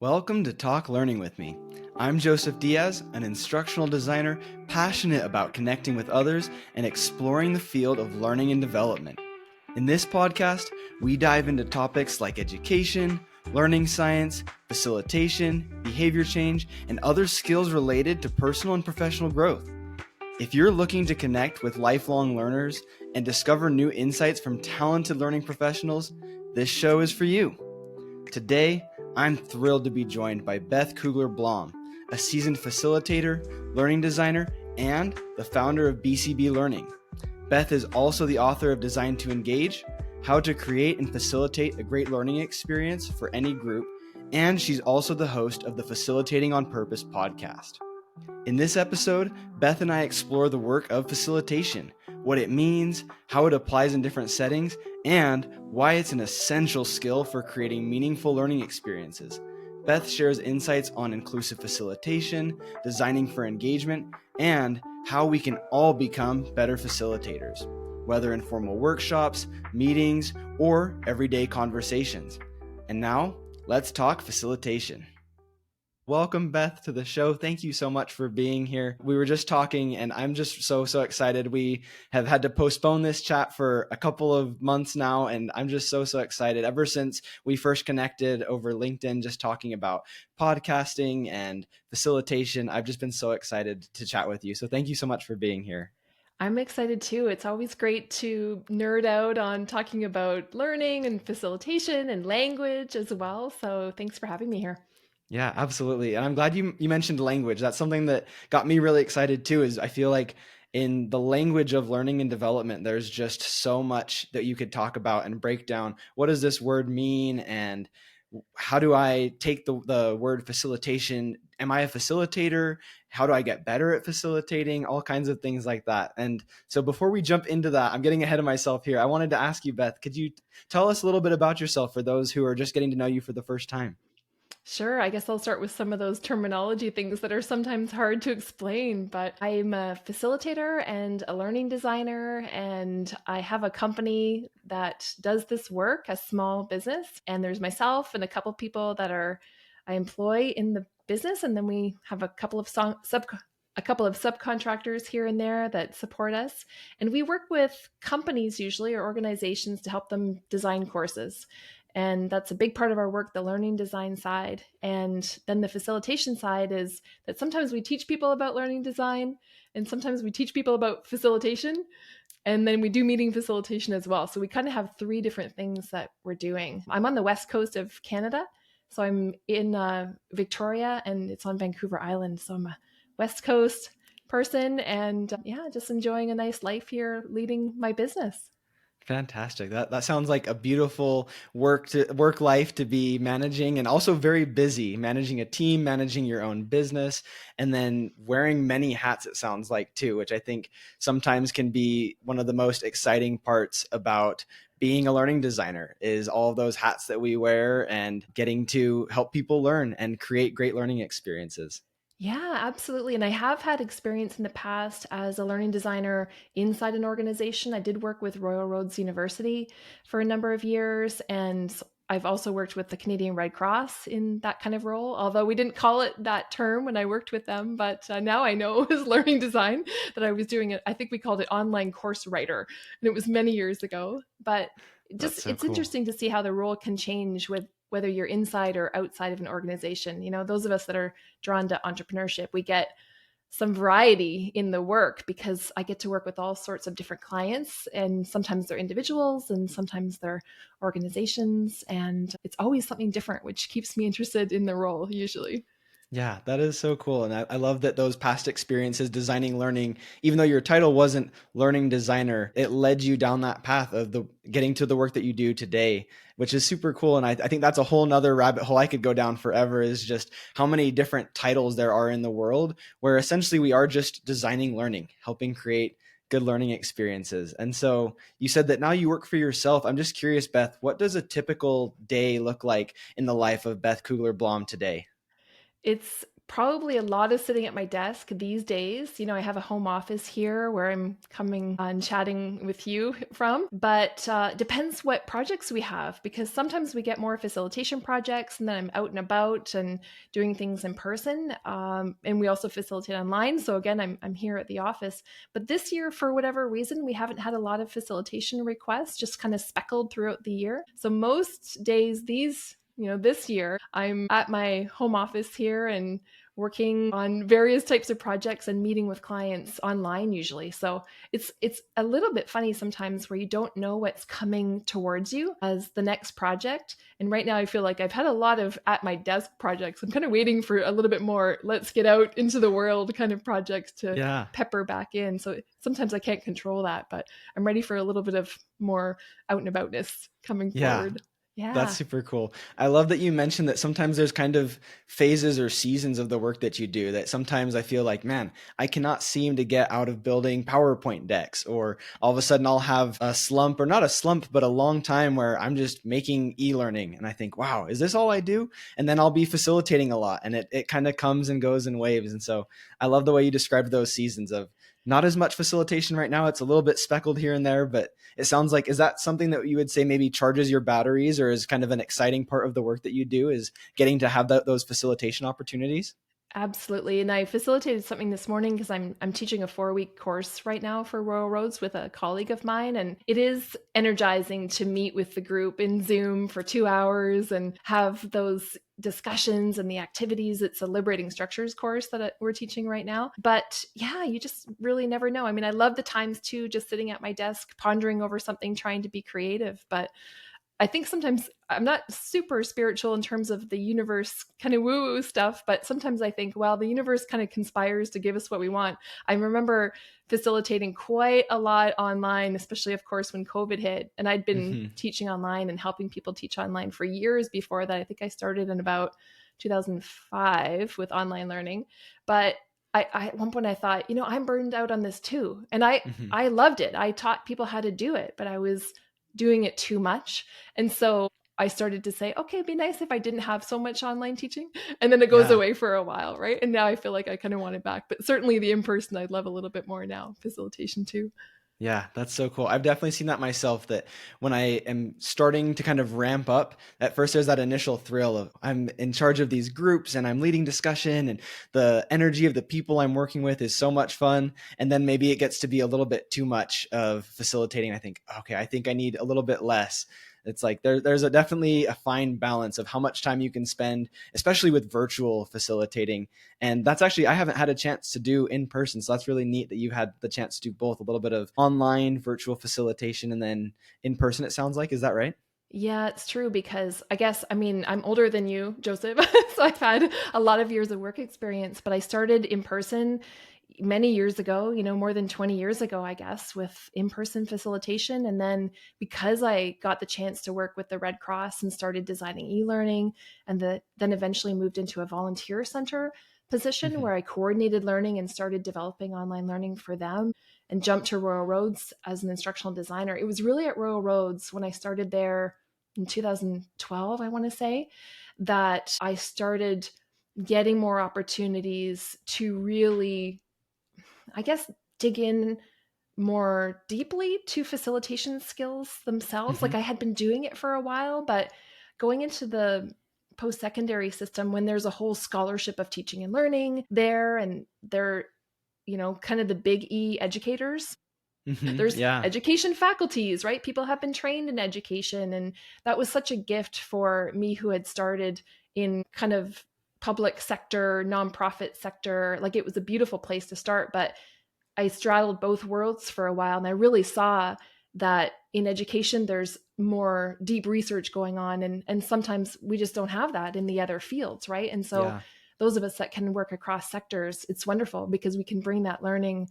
Welcome to Talk Learning with me. I'm Joseph Diaz, an instructional designer passionate about connecting with others and exploring the field of learning and development. In this podcast, we dive into topics like education, learning science, facilitation, behavior change, and other skills related to personal and professional growth. If you're looking to connect with lifelong learners and discover new insights from talented learning professionals, this show is for you. Today, I'm thrilled to be joined by Beth Cougler Blom, a seasoned facilitator, learning designer, and the founder of BCB Learning. Beth is also the author of Design to Engage, How to Create and Facilitate a Great Learning Experience for Any Group, and she's also the host of the Facilitating on Purpose podcast. In this episode, Beth and I explore the work of facilitation, what it means, how it applies in different settings, and why it's an essential skill for creating meaningful learning experiences. Beth shares insights on inclusive facilitation, designing for engagement, and how we can all become better facilitators, whether in formal workshops, meetings, or everyday conversations. And now, let's talk facilitation. Welcome, Beth, to the show. Thank you so much for being here. We were just talking, and I'm just so excited. We have had to postpone this chat for a couple of months now, and I'm just so excited. Ever since we first connected over LinkedIn, just talking about podcasting and facilitation, I've just been so excited to chat with you. So thank you so much for being here. I'm excited too. It's always great to nerd out on talking about learning and facilitation and language as well. So thanks for having me here. Yeah, absolutely. And I'm glad you mentioned language. That's something that got me really excited too, is I feel like in the language of learning and development, there's just so much that you could talk about and break down. What does this word mean? And how do I take the word facilitation? Am I a facilitator? How do I get better at facilitating? All kinds of things like that. And so before we jump into that, I'm getting ahead of myself here. I wanted to ask you, Beth, could you tell us a little bit about yourself for those who are just getting to know you for the first time? Sure, I guess I'll start with some of those terminology things that are sometimes hard to explain, but I'm a facilitator and a learning designer, and I have a company that does this work, a small business, and there's myself and a couple people that I employ in the business, and then we have a couple of subcontractors here and there that support us. And we work with companies usually or organizations to help them design courses. And that's a big part of our work, the learning design side. And then the facilitation side is that sometimes we teach people about learning design and sometimes we teach people about facilitation. And then we do meeting facilitation as well. So we kind of have three different things that we're doing. I'm on the west coast of Canada. So I'm in Victoria and it's on Vancouver Island. So I'm a West Coast person and just enjoying a nice life here leading my business. Fantastic. That sounds like a beautiful work life to be managing, and also very busy, managing a team, managing your own business, and then wearing many hats, it sounds like too, which I think sometimes can be one of the most exciting parts about being a learning designer, is all of those hats that we wear and getting to help people learn and create great learning experiences. Yeah, absolutely. And I have had experience in the past as a learning designer inside an organization. I did work with Royal Roads University for a number of years. And I've also worked with the Canadian Red Cross in that kind of role, although we didn't call it that term when I worked with them. But now I know it was learning design that I was doing it. I think we called it online course writer, and it was many years ago. But That's just so it's cool. interesting to see how the role can change with whether you're inside or outside of an organization. You know, those of us that are drawn to entrepreneurship, we get some variety in the work because I get to work with all sorts of different clients, and sometimes they're individuals and sometimes they're organizations, and it's always something different, which keeps me interested in the role usually. Yeah, that is so cool. And I love that those past experiences designing learning, even though your title wasn't learning designer, it led you down that path of the getting to the work that you do today, which is super cool. And I think that's a whole nother rabbit hole I could go down forever, is just how many different titles there are in the world, where essentially we are just designing learning, helping create good learning experiences. And so you said that now you work for yourself. I'm just curious, Beth, what does a typical day look like in the life of Beth Cougler Blom today? It's Probably a lot of sitting at my desk these days. I have a home office here where I'm coming and chatting with you from, but depends what projects we have, because sometimes we get more facilitation projects and then I'm out and about and doing things in person. And we also facilitate online. So again, I'm here at the office. But this year, for whatever reason, we haven't had a lot of facilitation requests, just kind of speckled throughout the year. So most days this year, I'm at my home office here and working on various types of projects and meeting with clients online usually. So it's a little bit funny sometimes where you don't know what's coming towards you as the next project. And right now I feel like I've had a lot of at my desk projects. I'm kind of waiting for a little bit more let's get out into the world kind of projects to pepper back in. So sometimes I can't control that, but I'm ready for a little bit of more out and aboutness coming forward. Yeah. That's super cool. I love that you mentioned that sometimes there's kind of phases or seasons of the work that you do, that sometimes I feel like, man, I cannot seem to get out of building PowerPoint decks, or all of a sudden I'll have a slump, or not a slump, but a long time where I'm just making e-learning. And I think, wow, is this all I do? And then I'll be facilitating a lot, and it kind of comes and goes in waves. And so I love the way you described those seasons of not as much facilitation right now. It's a little bit speckled here and there, but it sounds like, is that something that you would say maybe charges your batteries, or is kind of an exciting part of the work that you do, is getting to have those facilitation opportunities? Absolutely. And I facilitated something this morning because I'm teaching a 4-week course right now for Royal Roads with a colleague of mine. And it is energizing to meet with the group in Zoom for 2 hours and have those discussions and the activities. It's a liberating structures course that we're teaching right now. But yeah, you just really never know. I mean, I love the times too, just sitting at my desk, pondering over something, trying to be creative. But I think sometimes I'm not super spiritual in terms of the universe kind of woo-woo stuff, but sometimes I think, well, the universe kind of conspires to give us what we want. I remember facilitating quite a lot online, especially, of course, when COVID hit. And I'd been teaching online and helping people teach online for years before that. I think I started in about 2005 with online learning. But I at one point I thought, I'm burned out on this too. And I loved it. I taught people how to do it, but I was doing it too much. And so I started to say, okay, it'd be nice if I didn't have so much online teaching. And then it goes away for a while, right? And now I feel like I kind of want it back. But certainly the in-person I'd love a little bit more now, facilitation too. Yeah, that's so cool. I've definitely seen that myself, that when I am starting to kind of ramp up, at first there's that initial thrill of I'm in charge of these groups and I'm leading discussion, and the energy of the people I'm working with is so much fun. And then maybe it gets to be a little bit too much of facilitating. I think, okay, I think I need a little bit less. It's like there's definitely a fine balance of how much time you can spend, especially with virtual facilitating. And that's actually, I haven't had a chance to do in person. So that's really neat that you had the chance to do both, a little bit of online virtual facilitation and then in person, it sounds like. Is that right? Yeah, it's true, because I'm older than you, Joseph. So I've had a lot of years of work experience, but I started in person many years ago, more than 20 years ago, I guess, with in-person facilitation. And then because I got the chance to work with the Red Cross and started designing e-learning, and then eventually moved into a volunteer center position where I coordinated learning and started developing online learning for them, and jumped to Royal Roads as an instructional designer. It was really at Royal Roads when I started there in 2012, I want to say, that I started getting more opportunities to really, I guess, dig in more deeply to facilitation skills themselves. Like I had been doing it for a while, but going into the post-secondary system, when there's a whole scholarship of teaching and learning there, and they're, kind of the big E educators. There's Yeah. education faculties, right? People have been trained in education. And that was such a gift for me, who had started in kind of public sector, nonprofit sector. Like it was a beautiful place to start, but I straddled both worlds for a while. And I really saw that in education, there's more deep research going on. And sometimes we just don't have that in the other fields, right? And so those of us that can work across sectors, it's wonderful because we can bring that learning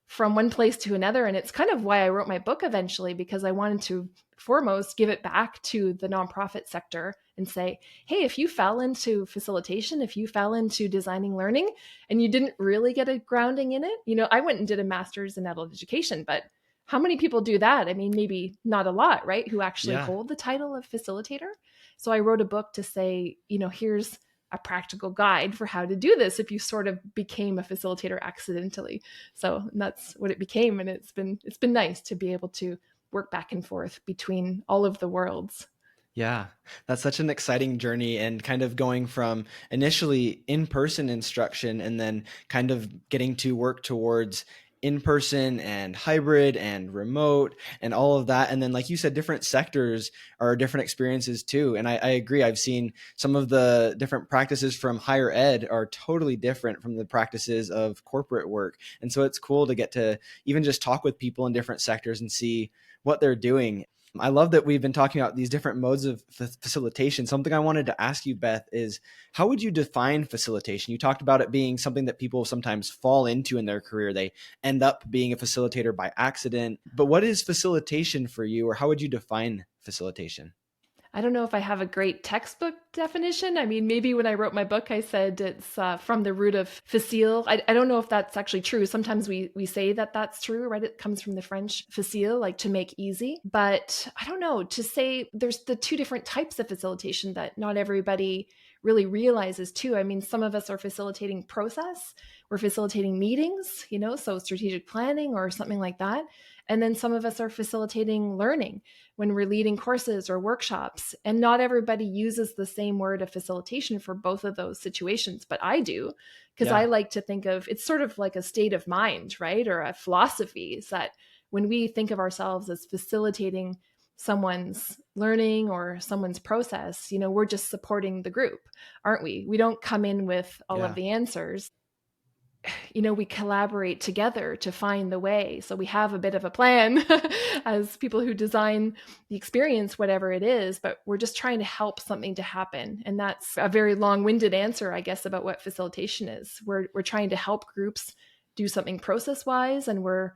from one place to another. And it's kind of why I wrote my book eventually, because I wanted to foremost give it back to the nonprofit sector and say, hey, if you fell into facilitation, if you fell into designing learning and you didn't really get a grounding in it, I went and did a master's in adult education, but how many people do that? I mean, maybe not a lot, right? Who actually hold the title of facilitator. So I wrote a book to say, here's a practical guide for how to do this if you sort of became a facilitator accidentally. So that's what it became. And it's been nice to be able to work back and forth between all of the worlds. Yeah, that's such an exciting journey, and kind of going from initially in-person instruction and then kind of getting to work towards in-person and hybrid and remote and all of that. And then, like you said, different sectors are different experiences too. And I agree. I've seen some of the different practices from higher ed are totally different from the practices of corporate work. And so it's cool to get to even just talk with people in different sectors and see what they're doing. I love that we've been talking about these different modes of facilitation. Something I wanted to ask you, Beth, is how would you define facilitation? You talked about it being something that people sometimes fall into in their career. They end up being a facilitator by accident. But what is facilitation for you, or how would you define facilitation? I don't know if I have a great textbook definition. I mean, maybe when I wrote my book, I said it's from the root of facile. I don't know if that's actually true. Sometimes we say that that's true, right? It comes from the French facile, like to make easy. But I don't know, to say there's the two different types of facilitation that not everybody really realizes too. I mean, some of us are facilitating process. We're facilitating meetings, so strategic planning or something like that. And then some of us are facilitating learning when we're leading courses or workshops. And not everybody uses the same word of facilitation for both of those situations, but I do, because I like to think of it's sort of like a state of mind, right? Or a philosophy, is that when we think of ourselves as facilitating someone's learning or someone's process, we're just supporting the group, aren't we? We don't come in with all of the answers. We collaborate together to find the way. So we have a bit of a plan as people who design the experience, whatever it is, but we're just trying to help something to happen. And that's a very long-winded answer, I guess, about what facilitation is. We're trying to help groups do something process-wise, and we're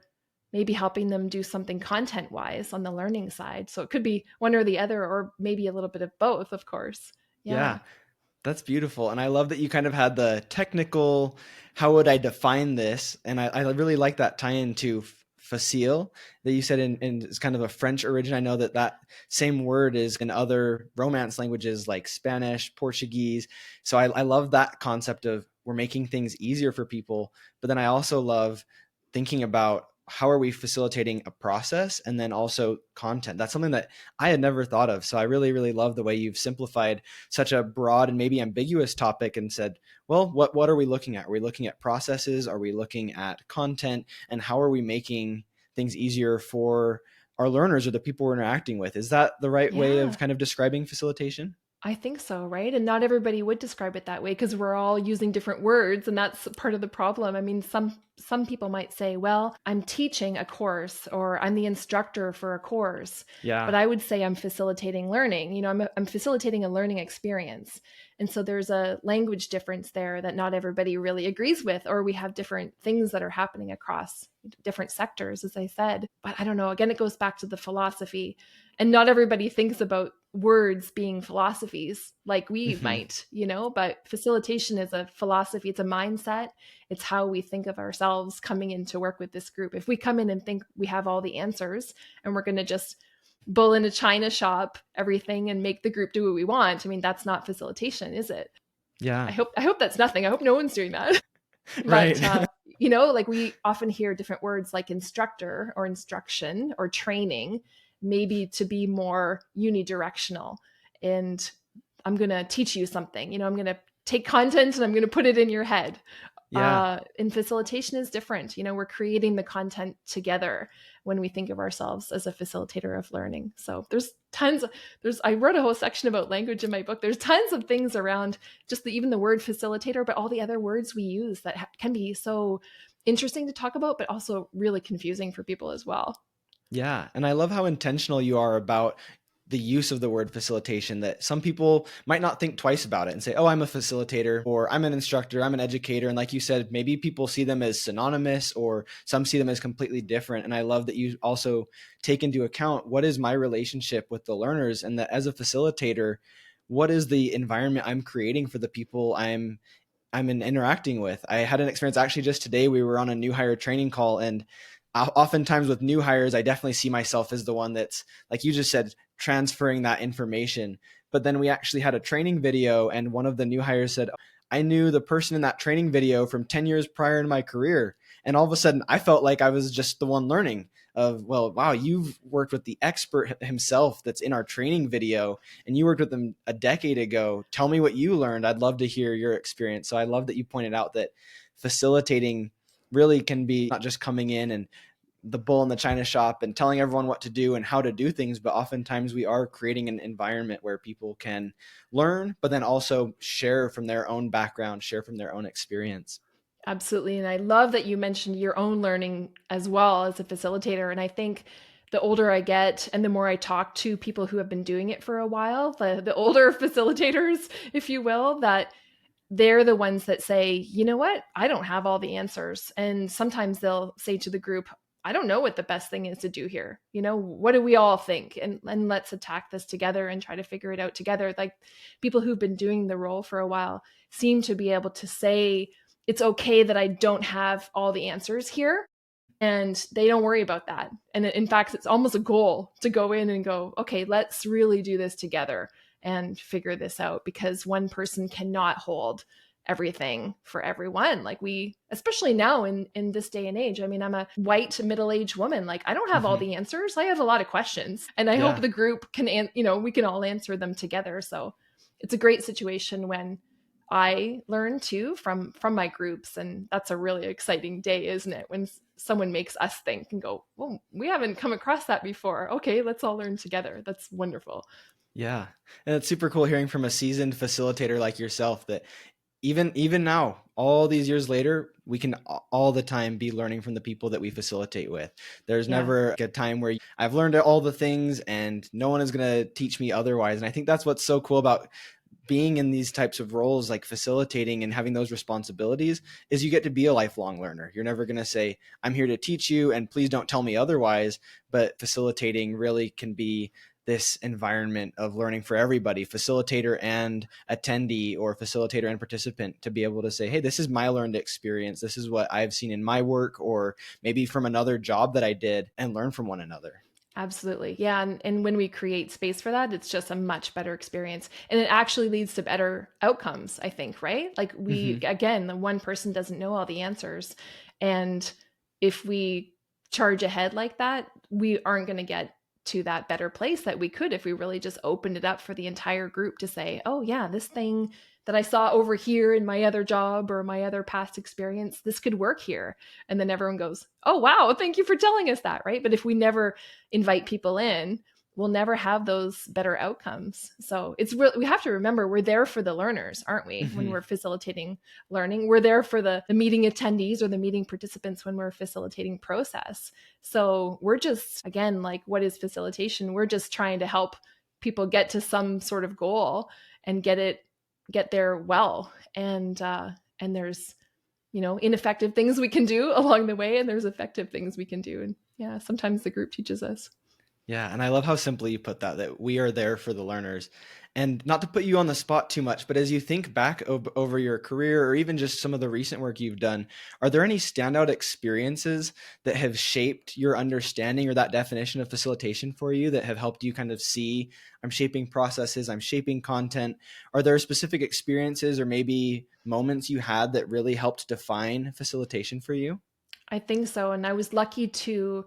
maybe helping them do something content-wise on the learning side. So it could be one or the other, or maybe a little bit of both, of course. Yeah. That's beautiful. And I love that you kind of had the technical, how would I define this? And I really like that tie into facile that you said in it's kind of a French origin. I know that same word is in other Romance languages like Spanish, Portuguese. So I love that concept of we're making things easier for people. But then I also love thinking about how are we facilitating a process and then also content. That's something that I had never thought of. So I really, really love the way you've simplified such a broad and maybe ambiguous topic and said, well, what are we looking at? Are we looking at processes? Are we looking at content? And how are we making things easier for our learners or the people we're interacting with? Is that the right way of kind of describing facilitation? I think so, right? And not everybody would describe it that way because we're all using different words, and that's part of the problem. I mean, some people might say, well, I'm teaching a course or I'm the instructor for a course. Yeah. But I would say I'm facilitating learning. I'm facilitating a learning experience. And so there's a language difference there that not everybody really agrees with, or we have different things that are happening across different sectors, as I said. But I don't know, again, it goes back to the philosophy. And not everybody thinks about words being philosophies like we might, but facilitation is a philosophy. It's a mindset. It's how we think of ourselves coming in to work with this group. If we come in and think we have all the answers and we're going to just bull in a china shop everything and make the group do what we want, I mean, that's not facilitation, is it? Yeah. I hope that's nothing. I hope no one's doing that. Right. But, like we often hear different words like instructor or instruction or training, maybe to be more unidirectional. And I'm going to teach you something, I'm going to take content and I'm going to put it in your head. Yeah. And facilitation is different. We're creating the content together when we think of ourselves as a facilitator of learning. So I wrote a whole section about language in my book. There's tons of things around just even the word facilitator, but all the other words we use that can be so interesting to talk about, but also really confusing for people as well. Yeah. And I love how intentional you are about the use of the word facilitation, that some people might not think twice about it and say, oh, I'm a facilitator, or I'm an instructor, I'm an educator. And like you said, maybe people see them as synonymous, or some see them as completely different. And I love that you also take into account what is my relationship with the learners, and that as a facilitator, what is the environment I'm creating for the people I'm interacting with. I had an experience actually just today. We were on a new hire training call, and oftentimes with new hires, I definitely see myself as the one that's, like you just said, transferring that information. But then we actually had a training video, and one of the new hires said, I knew the person in that training video from 10 years prior in my career. And all of a sudden I felt like I was just the one learning of, well, wow, you've worked with the expert himself that's in our training video, and you worked with them a decade ago. Tell me what you learned. I'd love to hear your experience. So I love that you pointed out that facilitating really can be not just coming in and the bull in the china shop and telling everyone what to do and how to do things, but oftentimes we are creating an environment where people can learn, but then also share from their own background, share from their own experience. Absolutely. And I love that you mentioned your own learning as well as a facilitator. And I think the older I get and the more I talk to people who have been doing it for a while, the older facilitators, if you will, that they're the ones that say, you know what, I don't have all the answers. And sometimes they'll say to the group, I don't know what the best thing is to do here. What do we all think? And let's attack this together and try to figure it out together. Like, people who've been doing the role for a while seem to be able to say, it's okay that I don't have all the answers here. And they don't worry about that. And in fact, it's almost a goal to go in and go, okay, let's really do this together and figure this out, because one person cannot hold everything for everyone. Like, especially now in this day and age, I mean, I'm a white middle-aged woman. Like, I don't have all the answers. I have a lot of questions, and I hope the group can, we can all answer them together. So it's a great situation when I learn too from my groups. And that's a really exciting day, isn't it? When someone makes us think and go, well, we haven't come across that before. Okay, let's all learn together. That's wonderful. Yeah. And it's super cool hearing from a seasoned facilitator like yourself that even now, all these years later, we can all the time be learning from the people that we facilitate with. There's never a time where I've learned all the things and no one is going to teach me otherwise. And I think that's what's so cool about being in these types of roles, like facilitating and having those responsibilities, is you get to be a lifelong learner. You're never going to say, I'm here to teach you and please don't tell me otherwise. But facilitating really can be this environment of learning for everybody, facilitator and attendee, or facilitator and participant, to be able to say, hey, this is my learned experience. This is what I've seen in my work, or maybe from another job that I did, and learn from one another. Absolutely. Yeah. And when we create space for that, it's just a much better experience. And it actually leads to better outcomes, I think, right? Like, again, the one person doesn't know all the answers. And if we charge ahead like that, we aren't going to get to that better place that we could if we really just opened it up for the entire group to say, oh yeah, this thing that I saw over here in my other job or my other past experience, this could work here. And then everyone goes, oh, wow, thank you for telling us that, right? But if we never invite people in, we'll never have those better outcomes. So we have to remember, we're there for the learners, aren't we? When we're facilitating learning, we're there for the meeting attendees or the meeting participants when we're facilitating process. So we're just, again, like, what is facilitation? We're just trying to help people get to some sort of goal and get there well. And there's, ineffective things we can do along the way, and there's effective things we can do. And yeah, sometimes the group teaches us. Yeah. And I love how simply you put that we are there for the learners. And not to put you on the spot too much, but as you think back over your career, or even just some of the recent work you've done, are there any standout experiences that have shaped your understanding or that definition of facilitation for you, that have helped you kind of see, I'm shaping processes, I'm shaping content? Are there specific experiences or maybe moments you had that really helped define facilitation for you? I think so. And I was lucky to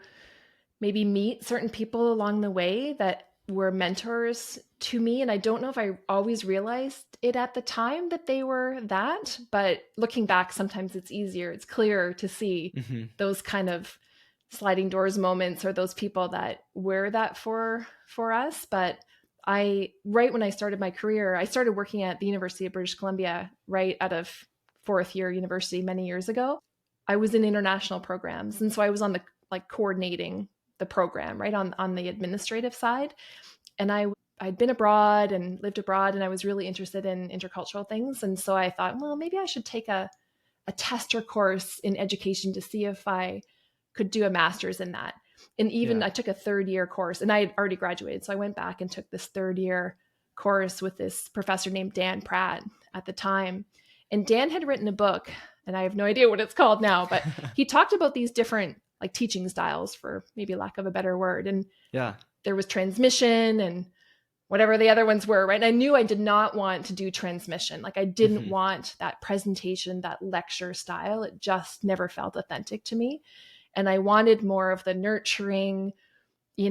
maybe meet certain people along the way that were mentors to me. And I don't know if I always realized it at the time that they were that, but looking back, sometimes it's clearer to see those kind of sliding doors moments, or those people that were that for us. But right when I started my career, I started working at the University of British Columbia right out of fourth year university many years ago. I was in international programs. And so I was on the coordinating the program, right, on the administrative side. And I'd been abroad and lived abroad, and I was really interested in intercultural things. And so I thought, well, maybe I should take a tester course in education to see if I could do a master's in that. And even I took a third year course, and I had already graduated. So I went back and took this third year course with this professor named Dan Pratt at the time. And Dan had written a book, and I have no idea what it's called now, but he talked about these different teaching styles, for maybe lack of a better word. And there was transmission and whatever the other ones were, right? And I knew I did not want to do transmission. Like I didn't want that presentation, that lecture style. It just never felt authentic to me. And I wanted more of the nurturing, we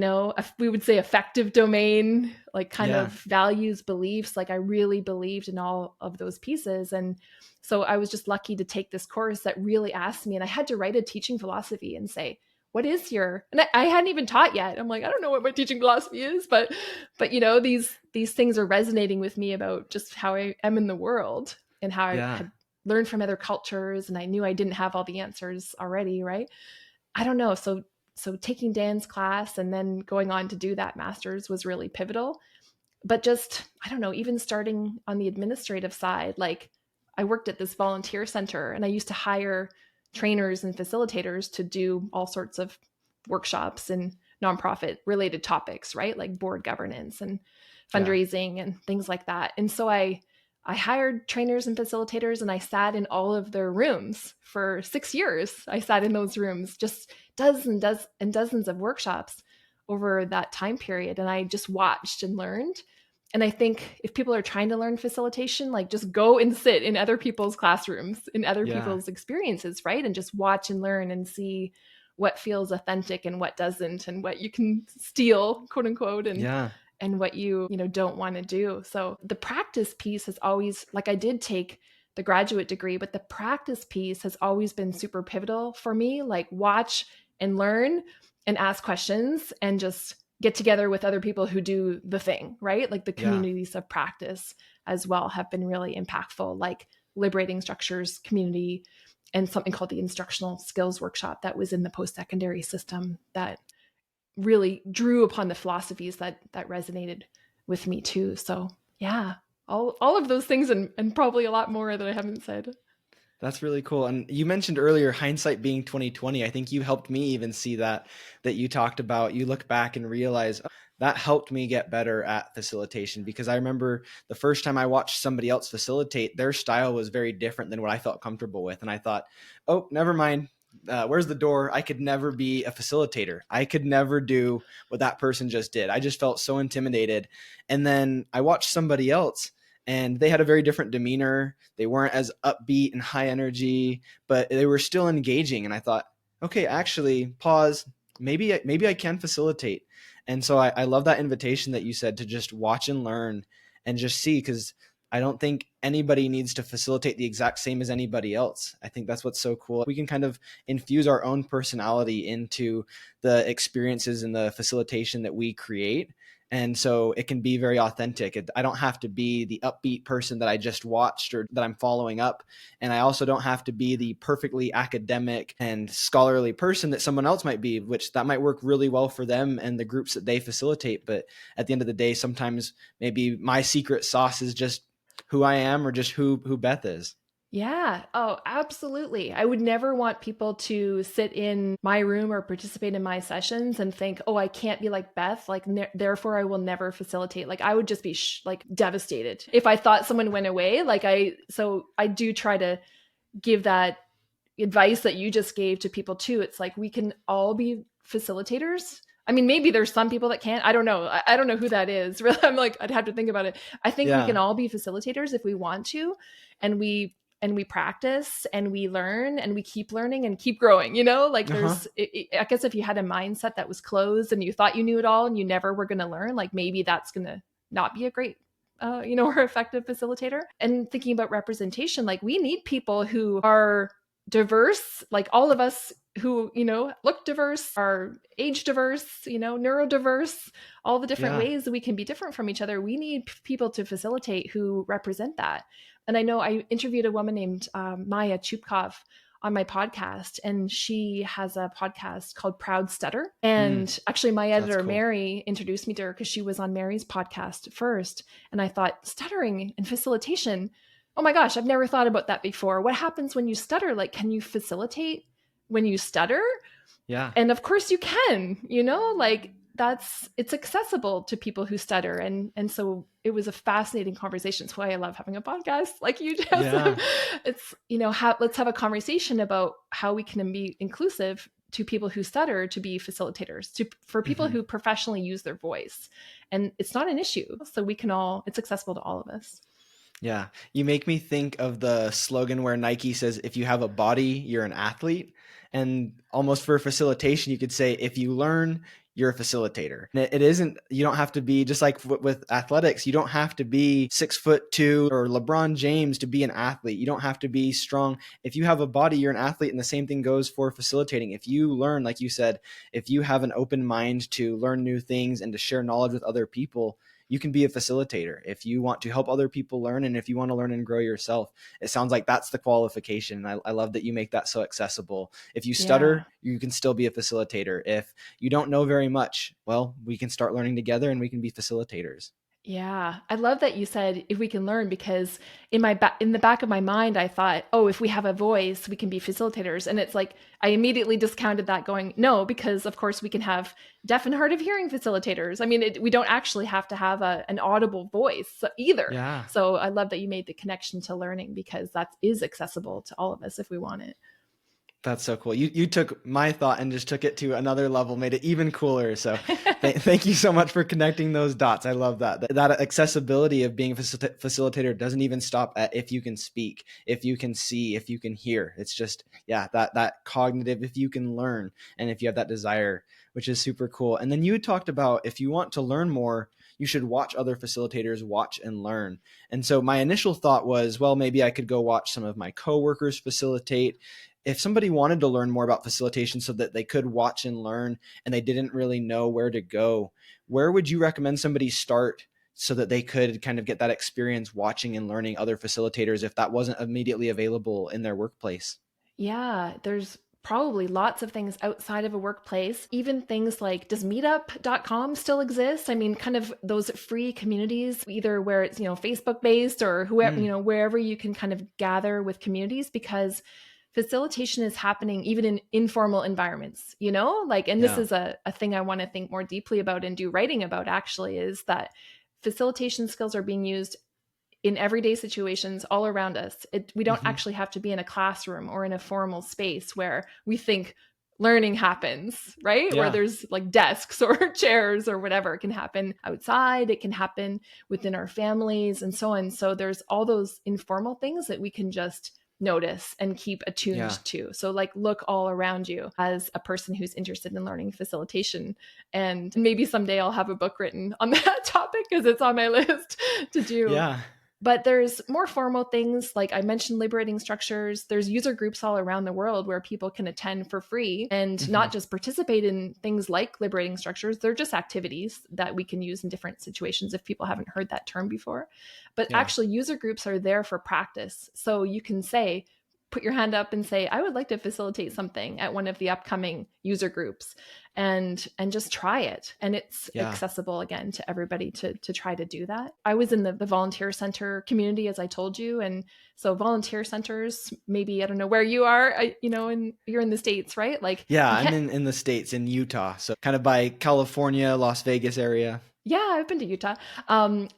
would say effective domain, like kind of values, beliefs. Like I really believed in all of those pieces. And so I was just lucky to take this course that really asked me, and I had to write a teaching philosophy and say, what is and I hadn't even taught yet. I'm like, I don't know what my teaching philosophy is, but these things are resonating with me about just how I am in the world and how I had learned from other cultures. And I knew I didn't have all the answers already. Right. I don't know. So taking Dan's class and then going on to do that master's was really pivotal. But just, I don't know, even starting on the administrative side, like I worked at this volunteer center and I used to hire trainers and facilitators to do all sorts of workshops and nonprofit related topics, right? Like board governance and fundraising and things like that. And so I hired trainers and facilitators and I sat in all of their rooms for 6 years. I sat in those rooms, just dozens of workshops over that time period. And I just watched and learned. And I think if people are trying to learn facilitation, like just go and sit in other people's classrooms, in other people's experiences, right? And just watch and learn and see what feels authentic and what doesn't, and what you can steal, quote unquote, and what you don't want to do. So the practice piece has always, like I did take the graduate degree, but the practice piece has always been super pivotal for me. Like watch and learn and ask questions and just get together with other people who do the thing, right? Like the communities of practice as well have been really impactful, like Liberating Structures Community and something called the Instructional Skills Workshop that was in the post-secondary system that really drew upon the philosophies that resonated with me too. So yeah, all of those things and probably a lot more that I haven't said. That's really cool. And you mentioned earlier, hindsight being 2020. I think you helped me even see that you talked about, you look back and realize, oh, that helped me get better at facilitation, because I remember the first time I watched somebody else facilitate, their style was very different than what I felt comfortable with. And I thought, oh, never mind. Where's the door? I could never be a facilitator. I could never do what that person just did. I just felt so intimidated. And then I watched somebody else, and they had a very different demeanor. They weren't as upbeat and high energy, but they were still engaging. And I thought, okay, actually, pause. Maybe I can facilitate. And so I love that invitation that you said to just watch and learn and just see, because I don't think anybody needs to facilitate the exact same as anybody else. I think that's what's so cool. We can kind of infuse our own personality into the experiences and the facilitation that we create. And so it can be very authentic. I don't have to be the upbeat person that I just watched or that I'm following up. And I also don't have to be the perfectly academic and scholarly person that someone else might be, which that might work really well for them and the groups that they facilitate. But at the end of the day, sometimes maybe my secret sauce is just who I am, or just who Beth is. Yeah. Oh, absolutely. I would never want people to sit in my room or participate in my sessions and think, oh, I can't be like Beth. Like, therefore I will never facilitate. Like, I would just be like devastated if I thought someone went away. So I do try to give that advice that you just gave to people too. It's like, we can all be facilitators. I mean, maybe there's some people that can't. I don't know. I don't know who that is. Really, I'm like, I'd have to think about it. I think we can all be facilitators if we want to, and we practice and we learn and we keep learning and keep growing, like there's, I guess if you had a mindset that was closed and you thought you knew it all and you never were going to learn, like maybe that's going to not be a great, or effective facilitator. And thinking about representation, like we need people who are diverse, like all of us who, look diverse, are age diverse, neurodiverse, all the different ways that we can be different from each other. We need people to facilitate who represent that. And I know I interviewed a woman named Maya Chupkov on my podcast, and she has a podcast called Proud Stutter. And actually my editor, Mary, introduced me to her because she was on Mary's podcast first. And I thought, stuttering and facilitation, oh my gosh, I've never thought about that before. What happens when you stutter? Like, can you facilitate when you stutter? Yeah. And of course you can, like it's accessible to people who stutter. And so it was a fascinating conversation. That's why I love having a podcast like you, Joseph. It's, let's have a conversation about how we can be inclusive to people who stutter to be facilitators, for people who professionally use their voice. And it's not an issue. So it's accessible to all of us. Yeah. You make me think of the slogan where Nike says, if you have a body, you're an athlete. And almost for facilitation, you could say, if you learn, you're a facilitator. And it isn't, you don't have to be, just like with athletics, you don't have to be 6'2" or LeBron James to be an athlete. You don't have to be strong. If you have a body, you're an athlete. And the same thing goes for facilitating. If you learn, like you said, if you have an open mind to learn new things and to share knowledge with other people, you can be a facilitator. If you want to help other people learn, and if you want to learn and grow yourself, it sounds like that's the qualification. I love that you make that so accessible. If you stutter, you can still be a facilitator. If you don't know very much, well, we can start learning together and we can be facilitators. Yeah, I love that you said if we can learn, because in the back of my mind, I thought, oh, if we have a voice, we can be facilitators. And it's like, I immediately discounted that, going, no, because of course we can have deaf and hard of hearing facilitators. I mean, we don't actually have to have an audible voice either. Yeah. So I love that you made the connection to learning, because that is accessible to all of us if we want it. That's so cool. You took my thought and just took it to another level, made it even cooler. So thank you so much for connecting those dots. I love that. That accessibility of being a facilitator doesn't even stop at if you can speak, if you can see, if you can hear. It's just, that cognitive, if you can learn, and if you have that desire, which is super cool. And then you had talked about, if you want to learn more, you should watch other facilitators, watch and learn. And so my initial thought was, well, maybe I could go watch some of my coworkers facilitate. If somebody wanted to learn more about facilitation so that they could watch and learn and they didn't really know where to go, where would you recommend somebody start so that they could kind of get that experience watching and learning other facilitators if that wasn't immediately available in their workplace? Yeah, there's probably lots of things outside of a workplace, even things like, does meetup.com still exist? I mean, kind of those free communities, either where it's, Facebook based or whoever, wherever you can kind of gather with communities, because facilitation is happening even in informal environments, and this is a thing I want to think more deeply about and do writing about, actually, is that facilitation skills are being used in everyday situations all around us. We don't actually have to be in a classroom or in a formal space where we think learning happens, right? Yeah. Where there's like desks or chairs or whatever. It can happen outside. It can happen within our families and so on. So there's all those informal things that we can just notice and keep attuned to. So like, look all around you as a person who's interested in learning facilitation. And maybe someday I'll have a book written on that topic, because it's on my list to do. Yeah. But there's more formal things, like I mentioned, liberating structures. There's user groups all around the world where people can attend for free and not just participate in things like liberating structures. They're just activities that we can use in different situations if people haven't heard that term before. But actually, user groups are there for practice. So you can say, put your hand up and say, I would like to facilitate something at one of the upcoming user groups, and just try it. And it's accessible, again, to everybody to try to do that. I was in the volunteer center community, as I told you. And so volunteer centers, maybe, I don't know where you are, and you're in the States, right? Like, I'm in the States, in Utah. So kind of by California, Las Vegas area. Yeah, I've been to Utah.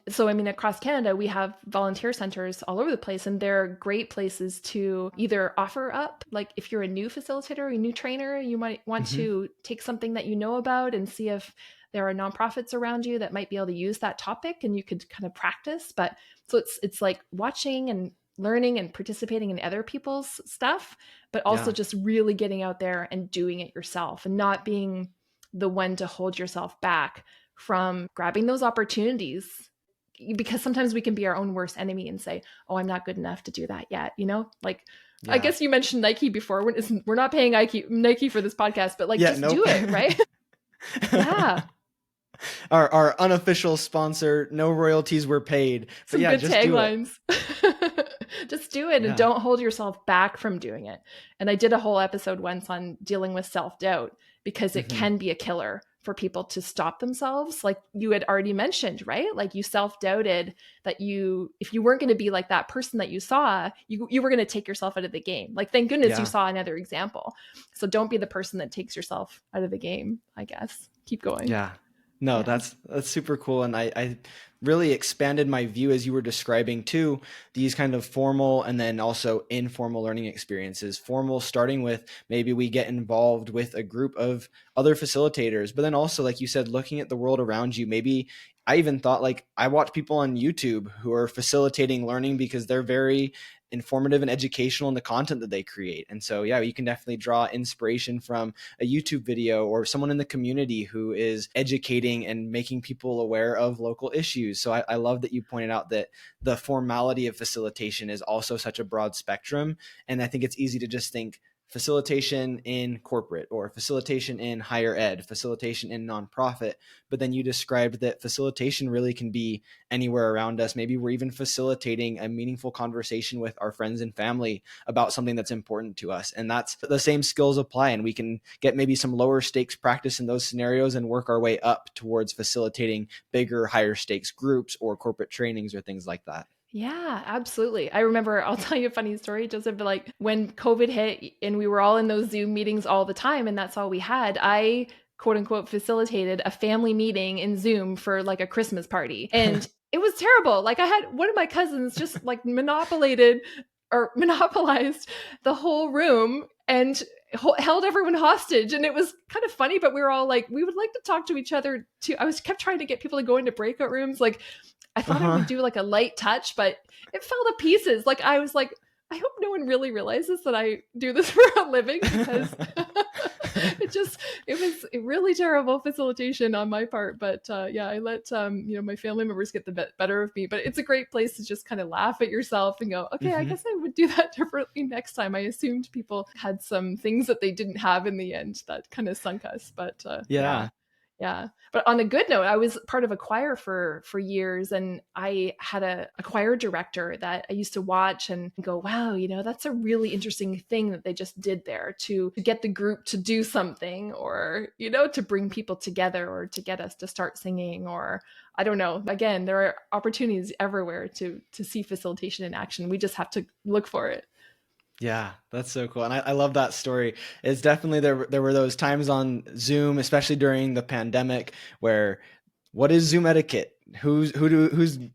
So, I mean, across Canada, we have volunteer centers all over the place, and they're great places to either offer up, like if you're a new facilitator, a new trainer, you might want to take something that you know about and see if there are nonprofits around you that might be able to use that topic, and you could kind of practice. But so it's like watching and learning and participating in other people's stuff, but also just really getting out there and doing it yourself, and not being the one to hold yourself back from grabbing those opportunities, because sometimes we can be our own worst enemy and say, oh, I'm not good enough to do that yet. I guess you mentioned Nike before. We're not paying Nike for this podcast, but do it, right? Yeah. Our unofficial sponsor, no royalties were paid. But Some good taglines. Just do it and don't hold yourself back from doing it. And I did a whole episode once on dealing with self-doubt, because it can be a killer for people to stop themselves. Like you had already mentioned, right? Like you self-doubted that if you weren't going to be like that person that you saw, you were going to take yourself out of the game. Like, thank goodness you saw another example. So don't be the person that takes yourself out of the game, I guess. Keep going. Yeah. No, Yeah. that's super cool. And I really expanded my view as you were describing too, these kind of formal and then also informal learning experiences. Formal starting with maybe we get involved with a group of other facilitators, but then also, like you said, looking at the world around you. Maybe I even thought like I watch people on YouTube who are facilitating learning because they're very informative and educational in the content that they create. And so, yeah, you can definitely draw inspiration from a YouTube video or someone in the community who is educating and making people aware of local issues. So I love that you pointed out that the formality of facilitation is also such a broad spectrum. And I think it's easy to just think facilitation in corporate or facilitation in higher ed, facilitation in nonprofit. But then you described that facilitation really can be anywhere around us. Maybe we're even facilitating a meaningful conversation with our friends and family about something that's important to us. And that's the same skills apply. And we can get maybe some lower stakes practice in those scenarios and work our way up towards facilitating bigger, higher stakes groups or corporate trainings or things like that. Yeah, absolutely. I remember, I'll tell you a funny story, Joseph, like when COVID hit and we were all in those Zoom meetings all the time and that's all we had, I quote unquote facilitated a family meeting in Zoom for like a Christmas party. And it was terrible. Like I had one of my cousins just like monopolized the whole room and held everyone hostage. And it was kind of funny, but we were all like, we would like to talk to each other too. I was kept trying to get people to go into breakout rooms. Like I thought I would do like a light touch, but it fell to pieces. Like I was like, I hope no one really realizes that I do this for a living because it was a really terrible facilitation on my part. But yeah, I let my family members get the better of me. But it's a great place to just kind of laugh at yourself and go, okay, I guess I would do that differently next time. I assumed people had some things that they didn't have in the end that kind of sunk us. But Yeah. yeah. But on a good note, I was part of a choir for years, and I had a choir director that I used to watch and go, wow, that's a really interesting thing that they just did there to get the group to do something or, to bring people together or to get us to start singing or I don't know. Again, there are opportunities everywhere to see facilitation in action. We just have to look for it. Yeah, that's so cool. And I love that story. It's definitely there were those times on Zoom, especially during the pandemic, where what is Zoom etiquette? Who's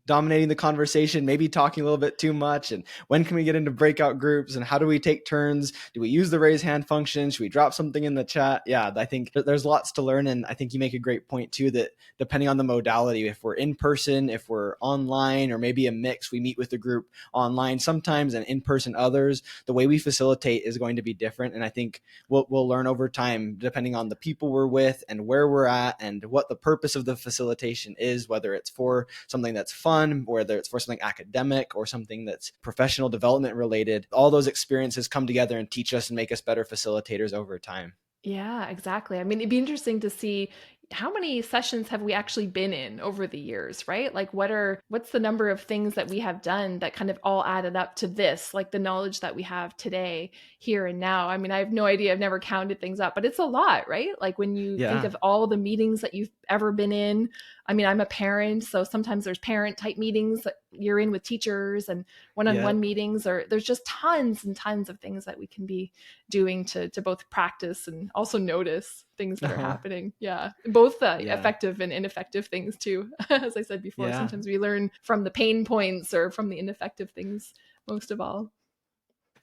dominating the conversation, maybe talking a little bit too much, and when can we get into breakout groups, and how do we take turns? Do we use the raise hand function? Should we drop something in the chat? Yeah, I think there's lots to learn, and I think you make a great point too, that depending on the modality, if we're in person, if we're online, or maybe a mix, we meet with the group online sometimes and in person others, the way we facilitate is going to be different. And I think we'll learn over time, depending on the people we're with and where we're at and what the purpose of the facilitation is, whether it's for something that's fun, whether it's for something academic or something that's professional development related. All those experiences come together and teach us and make us better facilitators over time. Yeah, exactly. I mean, it'd be interesting to see how many sessions have we actually been in over the years, right? Like what's the number of things that we have done that kind of all added up to this, like the knowledge that we have today, here and now. I mean, I have no idea. I've never counted things up, but it's a lot, right? Like when you think of all the meetings that you've ever been in. I mean, I'm a parent, so sometimes there's parent type meetings that you're in with teachers and one-on-one meetings, or there's just tons and tons of things that we can be doing to both practice and also notice things that are happening. Yeah. Both effective and ineffective things too. As I said before, sometimes we learn from the pain points or from the ineffective things most of all.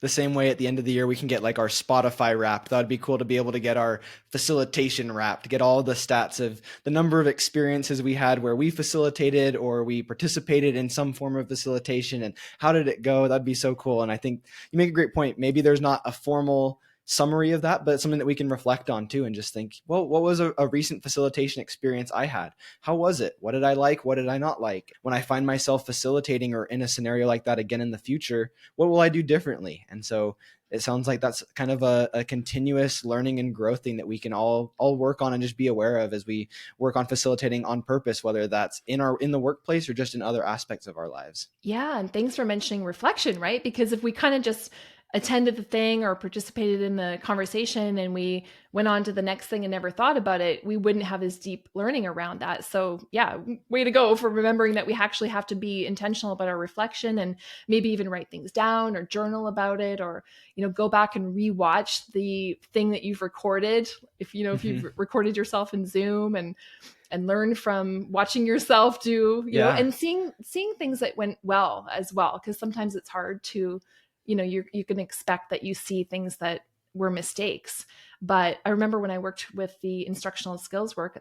The same way at the end of the year, we can get like our Spotify wrap. That'd be cool to be able to get our facilitation wrap, to get all the stats of the number of experiences we had where we facilitated or we participated in some form of facilitation and how did it go. That'd be so cool. And I think you make a great point. Maybe there's not a formal summary of that, but it's something that we can reflect on too and just think, well, what was a recent facilitation experience I had? How was it? What did I like? What did I not like? When I find myself facilitating or in a scenario like that again in the future, what will I do differently? And so it sounds like that's kind of a continuous learning and growth thing that we can all work on and just be aware of as we work on facilitating on purpose, whether that's in the workplace or just in other aspects of our lives. Yeah. And thanks for mentioning reflection, right? Because if we kind of just attended the thing or participated in the conversation and we went on to the next thing and never thought about it, we wouldn't have as deep learning around that. So yeah, way to go for remembering that we actually have to be intentional about our reflection and maybe even write things down or journal about it, or, go back and rewatch the thing that you've recorded. If you've recorded yourself in Zoom, and learn from watching yourself do, and seeing things that went well as well. Cause sometimes it's hard to, you can expect that you see things that were mistakes. But I remember when I worked with the instructional skills workshop,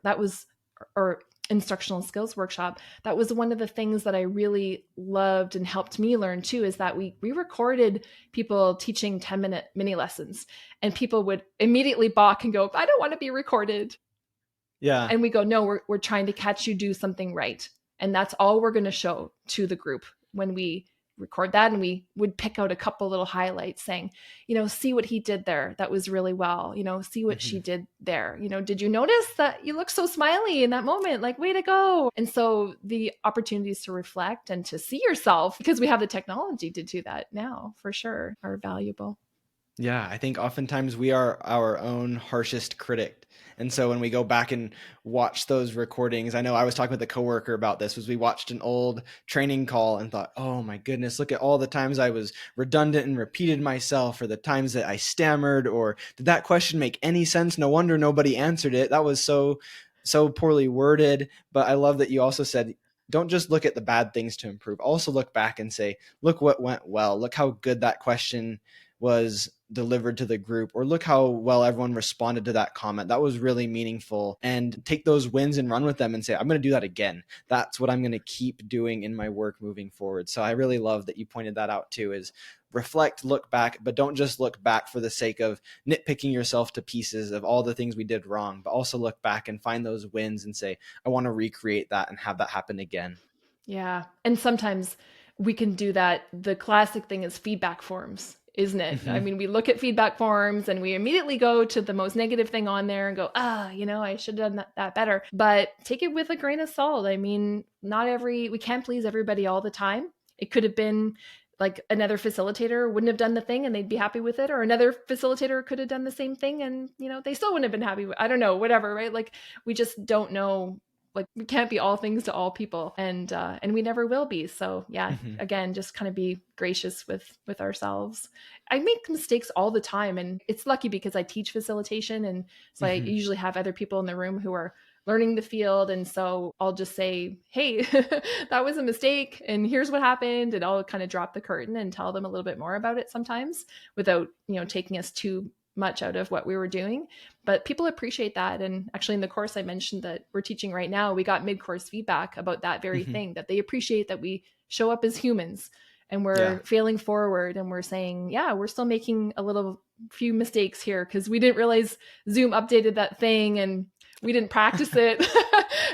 that was one of the things that I really loved and helped me learn too, is that we recorded people teaching 10-minute mini lessons, and people would immediately balk and go, I don't want to be recorded. Yeah. And we go, no, we're trying to catch you do something right. And that's all we're going to show to the group when we record that. And we would pick out a couple little highlights saying, see what he did there. That was really well. See what she did there. Did you notice that you look so smiley in that moment? Like, way to go. And so the opportunities to reflect and to see yourself, because we have the technology to do that now, for sure, are valuable. Yeah, I think oftentimes we are our own harshest critic. And so when we go back and watch those recordings, I know I was talking with a coworker about this, was we watched an old training call and thought, oh my goodness, look at all the times I was redundant and repeated myself, or the times that I stammered, or did that question make any sense? No wonder nobody answered it. That was so poorly worded. But I love that you also said, don't just look at the bad things to improve. Also look back and say, look what went well. Look how good that question was delivered to the group, or look how well everyone responded to that comment. That was really meaningful. And take those wins and run with them and say, I'm going to do that again. That's what I'm going to keep doing in my work moving forward. So I really love that you pointed that out too, is reflect, look back, but don't just look back for the sake of nitpicking yourself to pieces of all the things we did wrong, but also look back and find those wins and say, I want to recreate that and have that happen again. Yeah. And sometimes we can do that. The classic thing is feedback forms, isn't it? Mm-hmm. I mean, we look at feedback forms and we immediately go to the most negative thing on there and go, I should have done that better. But take it with a grain of salt. I mean, we can't please everybody all the time. It could have been like another facilitator wouldn't have done the thing and they'd be happy with it, or another facilitator could have done the same thing and, they still wouldn't have been happy with, I don't know, whatever, right? Like, we just don't know. Like, we can't be all things to all people, and we never will be. So yeah, again, just kind of be gracious with ourselves. I make mistakes all the time, and it's lucky because I teach facilitation, and so I usually have other people in the room who are learning the field, and so I'll just say, hey, that was a mistake and here's what happened, and I'll kind of drop the curtain and tell them a little bit more about it sometimes, without taking us too much out of what we were doing. But people appreciate that. And actually, in the course I mentioned that we're teaching right now, we got mid-course feedback about that very thing, that they appreciate that we show up as humans and we're failing forward, and we're saying, yeah, we're still making a few mistakes here because we didn't realize Zoom updated that thing and we didn't practice it.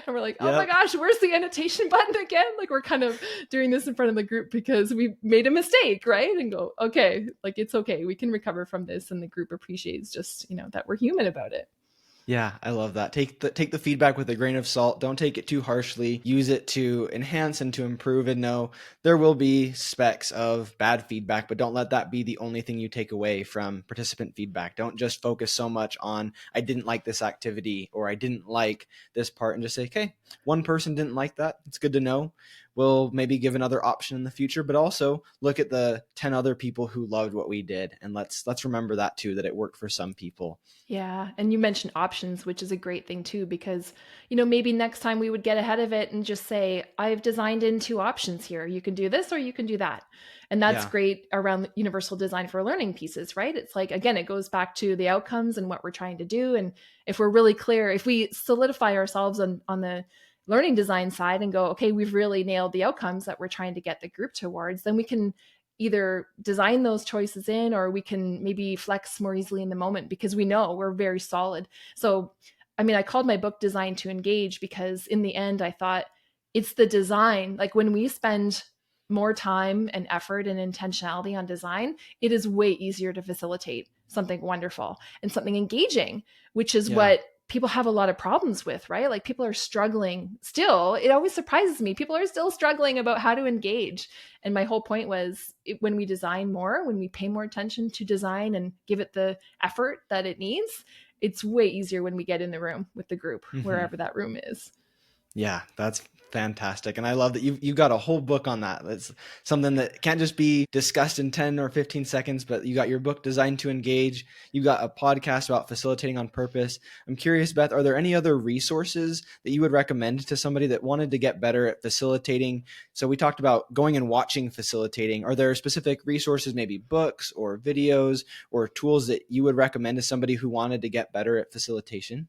And we're like, oh my gosh, where's the annotation button again? Like, we're kind of doing this in front of the group because we made a mistake, right? And go, okay, like, it's okay. We can recover from this. And the group appreciates just, that we're human about it. Yeah, I love that. Take the feedback with a grain of salt. Don't take it too harshly. Use it to enhance and to improve, and know there will be specks of bad feedback, but don't let that be the only thing you take away from participant feedback. Don't just focus so much on, I didn't like this activity, or I didn't like this part, and just say, okay, one person didn't like that. It's good to know. We'll maybe give another option in the future, but also look at the 10 other people who loved what we did. And let's remember that too, that it worked for some people. Yeah. And you mentioned options, which is a great thing too, because, maybe next time we would get ahead of it and just say, I've designed in 2 options here. You can do this or you can do that. And that's great around universal design for learning pieces, right? It's like, again, it goes back to the outcomes and what we're trying to do. And if we're really clear, if we solidify ourselves on the learning design side and go, okay, we've really nailed the outcomes that we're trying to get the group towards, then we can either design those choices in, or we can maybe flex more easily in the moment because we know we're very solid. So, I mean, I called my book Design to Engage because in the end, I thought it's the design. Like, when we spend more time and effort and intentionality on design, it is way easier to facilitate something wonderful and something engaging, which is what people have a lot of problems with, right? Like people are struggling still. It always surprises me. People are still struggling about how to engage. And my whole point was when we design more, when we pay more attention to design and give it the effort that it needs, it's way easier when we get in the room with the group, wherever that room is. Yeah, that's fantastic. And I love that you've got a whole book on that. It's something that can't just be discussed in 10 or 15 seconds, but you got your book Designed to Engage. You got a podcast about facilitating on purpose. I'm curious, Beth, are there any other resources that you would recommend to somebody that wanted to get better at facilitating? So we talked about going and watching facilitating. Are there specific resources, maybe books or videos or tools that you would recommend to somebody who wanted to get better at facilitation?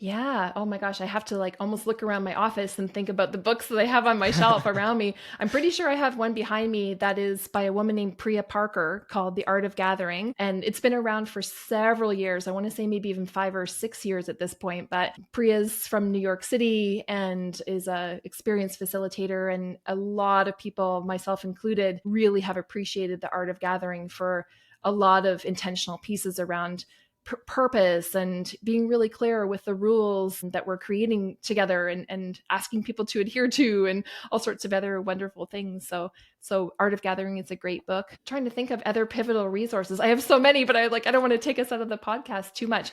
Yeah. Oh my gosh. I have to like almost look around my office and think about the books that I have on my shelf around me. I'm pretty sure I have one behind me that is by a woman named Priya Parker called The Art of Gathering. And it's been around for several years. I want to say maybe even 5 or 6 years at this point. But Priya's from New York City and is a experienced facilitator. And a lot of people, myself included, really have appreciated The Art of Gathering for a lot of intentional pieces around purpose and being really clear with the rules that we're creating together and asking people to adhere to and all sorts of other wonderful things. So Art of Gathering is a great book. I'm trying to think of other pivotal resources. I have so many, but I don't want to take us out of the podcast too much.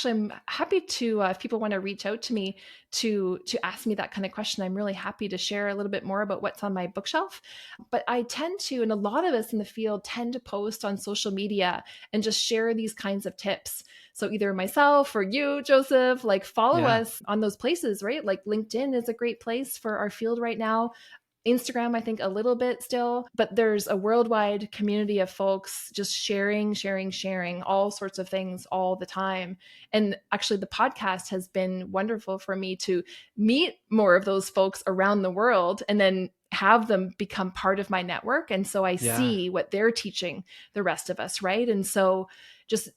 I'm happy to, if people want to reach out to me to ask me that kind of question, I'm really happy to share a little bit more about what's on my bookshelf. But I tend to, and a lot of us in the field tend to post on social media and just share these kinds of tips. So either myself or you, Joseph, like follow us on those places, right? Like LinkedIn is a great place for our field right now. Instagram, I think a little bit still, but there's a worldwide community of folks just sharing all sorts of things all the time. And actually the podcast has been wonderful for me to meet more of those folks around the world and then have them become part of my network. And so I see what they're teaching the rest of us, right? And so just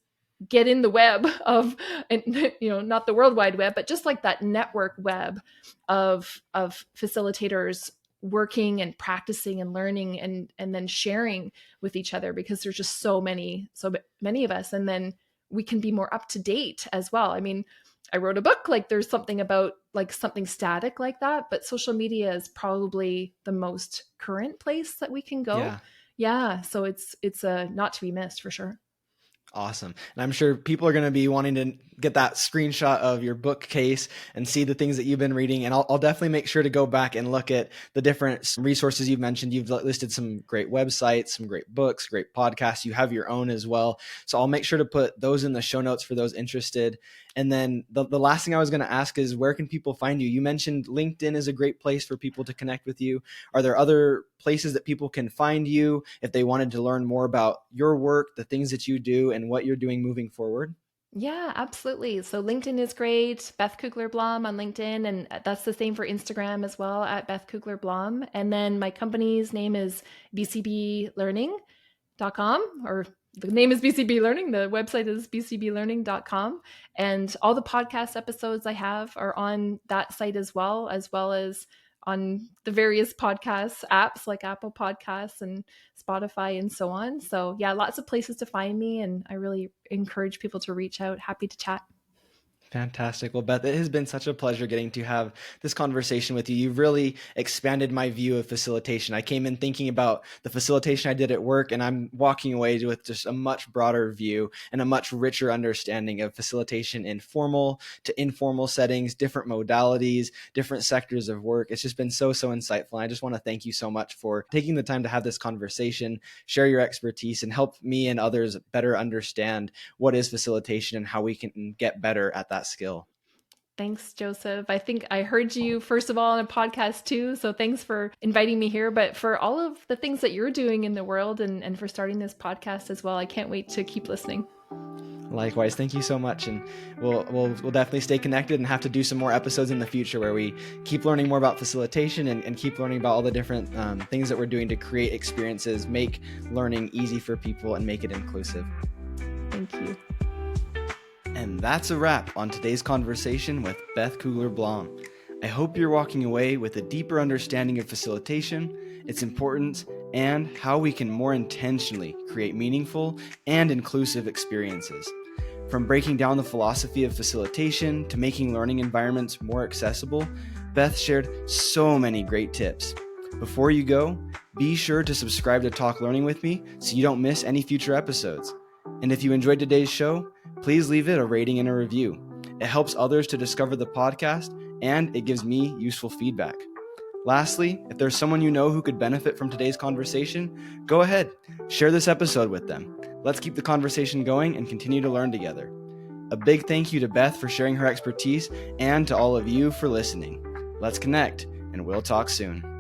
get in the web of, and not the World Wide Web, but just like that network web of facilitators working and practicing and learning and then sharing with each other, because there's just so many of us, and then we can be more up to date as well. I mean, I wrote a book, like there's something about like something static like that, but social media is probably the most current place that we can go. Yeah. So it's not to be missed for sure. Awesome. And I'm sure people are going to be wanting to get that screenshot of your bookcase and see the things that you've been reading. And I'll definitely make sure to go back and look at the different resources you've mentioned. You've listed some great websites, some great books, great podcasts. You have your own as well. So I'll make sure to put those in the show notes for those interested. And then the last thing I was going to ask is, where can people find you? You mentioned LinkedIn is a great place for people to connect with you. Are there other places that people can find you if they wanted to learn more about your work, the things that you do, and what you're doing moving forward? Yeah, absolutely. So LinkedIn is great. Beth Cougler Blom on LinkedIn. And that's the same for Instagram as well, at Beth Cougler Blom. And then my company's name is bcblearning.com, or the name is BCB Learning. The website is bcblearning.com. And all the podcast episodes I have are on that site as well as on the various podcast apps like Apple Podcasts and Spotify and so on. So yeah, lots of places to find me, and I really encourage people to reach out. Happy to chat. Fantastic. Well, Beth, it has been such a pleasure getting to have this conversation with you. You've really expanded my view of facilitation. I came in thinking about the facilitation I did at work, and I'm walking away with just a much broader view and a much richer understanding of facilitation in formal to informal settings, different modalities, different sectors of work. It's just been so insightful. And I just want to thank you so much for taking the time to have this conversation, share your expertise, and help me and others better understand what is facilitation and how we can get better at that skill. Thanks, Joseph. I think I heard you first of all on a podcast too. So thanks for inviting me here, but for all of the things that you're doing in the world and for starting this podcast as well. I can't wait to keep listening. Likewise, thank you so much, and we'll definitely stay connected and have to do some more episodes in the future where we keep learning more about facilitation and keep learning about all the different things that we're doing to create experiences, make learning easy for people, and make it inclusive. Thank you. And that's a wrap on today's conversation with Beth Cougler Blom. I hope you're walking away with a deeper understanding of facilitation, its importance, and how we can more intentionally create meaningful and inclusive experiences. From breaking down the philosophy of facilitation to making learning environments more accessible, Beth shared so many great tips. Before you go, be sure to subscribe to Talk Learning with me so you don't miss any future episodes. And if you enjoyed today's show, please leave it a rating and a review. It helps others to discover the podcast, and it gives me useful feedback. Lastly, if there's someone you know who could benefit from today's conversation, go ahead, share this episode with them. Let's keep the conversation going and continue to learn together. A big thank you to Beth for sharing her expertise and to all of you for listening. Let's connect, and we'll talk soon.